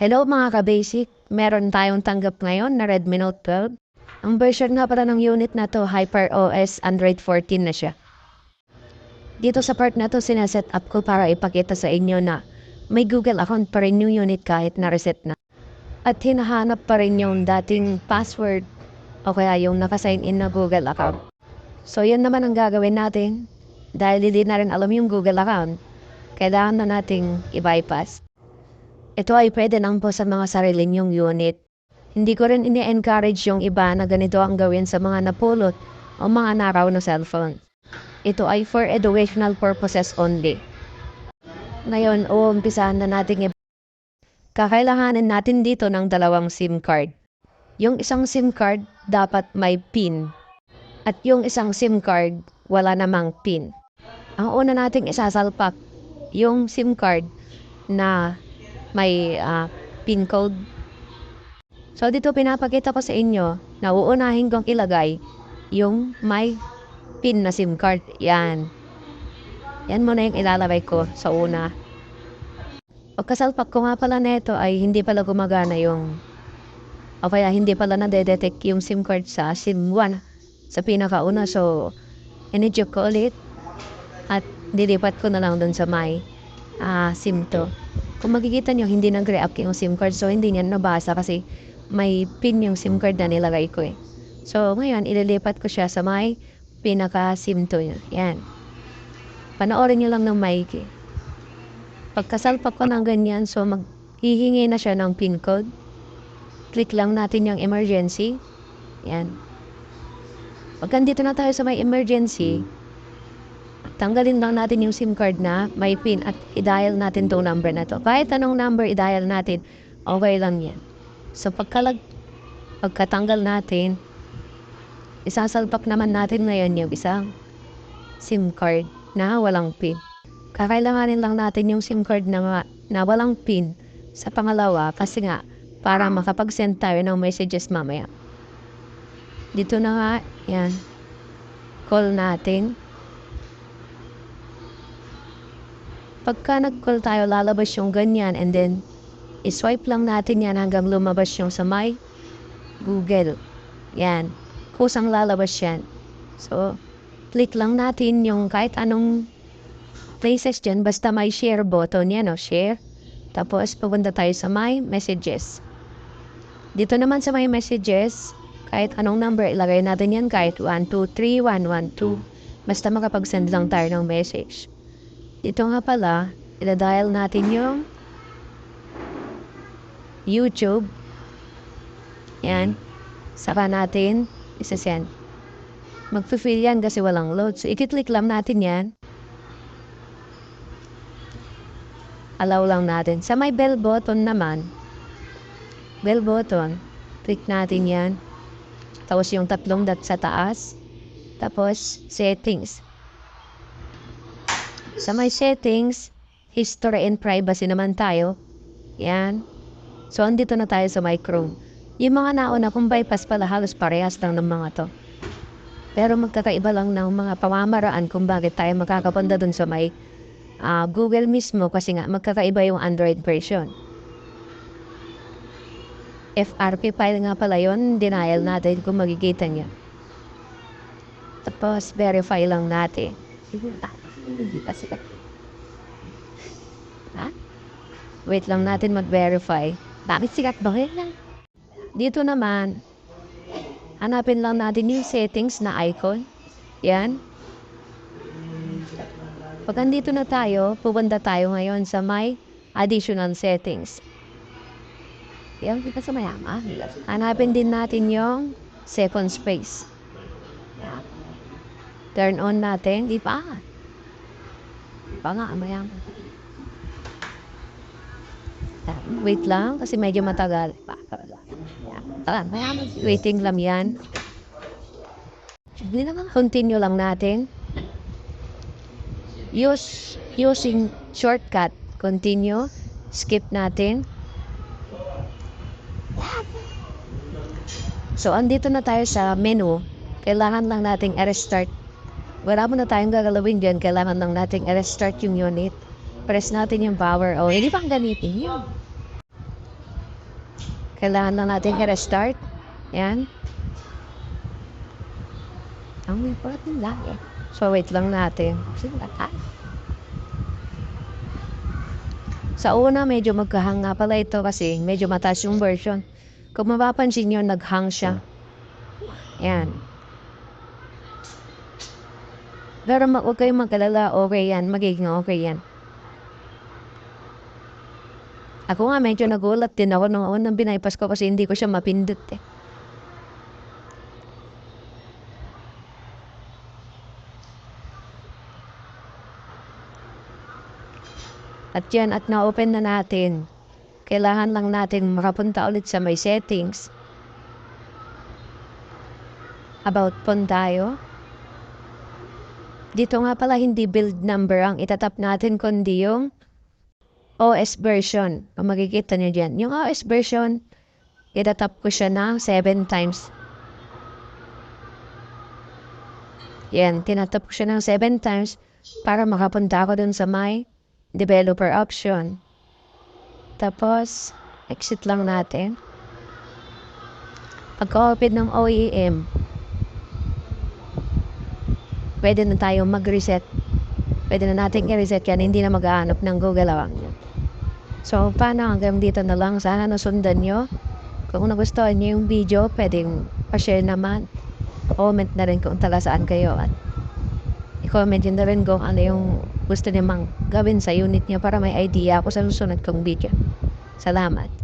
Hello mga ka-basic, meron tayong tanggap ngayon na Redmi Note 12. Ang version nga pala ng unit na to, HyperOS Android 14 na siya. Dito sa part na to, sinaset up ko para ipakita sa inyo na may Google account pa rin yung unit kahit na-reset na. At hinahanap pa rin yung dating password o kaya yung nakasign in na Google account. So yun naman ang gagawin natin. Dahil hindi na rin alam yung Google account, kailangan na nating i-bypass. Ito ay pwede lang po sa mga sarili niyong unit. Hindi ko rin ini-encourage yung iba na ganito ang gawin sa mga napulot o mga naraw na cellphone. Ito ay for educational purposes only. Ngayon, uumpisahan na natin kakailanganin natin dito ng dalawang SIM card. Yung isang SIM card dapat may PIN. At yung isang SIM card wala namang PIN. Ang una nating isasalpak yung SIM card na may PIN code. So dito pinapakita ko sa inyo na uunahin kong ilagay yung may PIN na SIM card. Yan. Yan muna yung ilalagay ko sa una. Pagkasalpak ko nga pala neto ay hindi pala gumagana yung o kaya hindi pala nadedetect yung SIM card sa SIM 1 sa pinakauna. So in-check ko ulit at dilipat ko na lang dun sa may SIM 2. Kung makikita nyo, hindi nag-react yung SIM card. So, hindi niya nabasa kasi may PIN yung SIM card na nilagay ko eh. So, ngayon, ililipat ko siya sa may pinaka-SIM 2. Yan. Panoorin nyo lang ng mic eh. Pagkasalpak ko ng ganyan, so maghihingi na siya ng PIN code. Click lang natin yung emergency. Yan. Pag andito na tayo sa may emergency, tanggalin lang natin yung SIM card na may PIN at i-dial natin itong number na to. Kahit anong number i-dial natin, okay lang yan. So pagkatanggal natin, isasalpak naman natin ngayon yung isang SIM card na walang PIN. Kakailanganin lang natin yung SIM card na walang PIN sa pangalawa kasi nga para makapag-send tayo ng messages mamaya. Dito na nga, yan. Call natin. Pagka nag-call tayo, lalabas yung ganyan and then iswipe lang natin yan hanggang lumabas yung sa may Google. Yan. Kusang lalabas yan. So, click lang natin yung kahit anong places dyan. Basta may share button yan o share. Tapos, pupunta tayo sa my messages. Dito naman sa my messages, kahit anong number, ilagay natin yan kahit 123, 112. Basta makapag-send lang tayo ng message. Ito nga pala, iladial natin yung YouTube. Yan. Saka natin isa-send. Mag-fill yan kasi walang load. So, i-click lang natin yan. Allow lang natin. Sa may bell button naman, bell button, click natin yan. Tapos yung tatlong dot sa taas. Tapos, settings. Sa may settings, history and privacy naman tayo. Yan. So, andito na tayo sa my Chrome. Yung mga nauna kung bypass pala, halos parehas lang ng mga to. Pero magkakaiba lang ng mga pamamaraan kung bakit tayo makakapunta dun sa may Google mismo kasi nga magkakaiba yung Android version. FRP file nga pala yun, denial natin kung makikita niya. Tapos, verify lang natin. Wait lang natin mag-verify. Bakit sikat ba yan? Dito naman, hanapin lang natin yung settings na icon. Yan. Pag andito na tayo, pupunta tayo ngayon sa my additional settings. Yan, kita sa mayama. Hanapin din natin yung second space. Yan. Turn on natin. Di pa nga, mayama. Wait lang, kasi medyo matagal. Mayama. Waiting lang yan. Hindi naman, continue lang natin. Using shortcut. Continue. Skip natin. So, andito na tayo sa menu. Kailangan lang nating i-restart. Wala mo na tayong gagalawin dyan. Kailangan lang nating i-restart yung unit. Press natin yung power. O, hindi pang gamitin yun. Kailangan lang natin i-restart. Yan. Ang important lang eh. So, wait lang natin. Sa una, medyo magkahang nga pala ito kasi medyo mataas yung version. Kung mapapansin nyo, nag-hang siya. Yan. Pero huwag kayong magkalala, okay yan. Magiging okay yan. Ako nga, medyo nagulat din ako nung unang binaypas ko kasi hindi ko siya mapindot eh. At yan, at na-open na natin. Kailangan lang natin makapunta ulit sa may settings. About phone tayo. Dito nga pala hindi build number ang itatap natin kundi yung OS version. Kung makikita nyo dyan. Yung OS version, itatap ko siya ng 7 times. Yan, tinatap ko siya ng 7 times para makapunta ako dun sa may developer option. Tapos, exit lang natin. Pagka-open ng OEM, pwede na tayo mag-reset. Pwede na natin i-reset yan, hindi na mag-aanap ng Google Awang. So, paano hanggang dito na lang. Sana nasundan nyo. Kung nagustuhan nyo yung video, pwedeng pa-share naman. Comment na rin kung tala saan kayo. At i-comment nyo na rin kung ano yung gusto niyo mang gawin sa unit niyo para may idea ako sa susunod kong video. Salamat.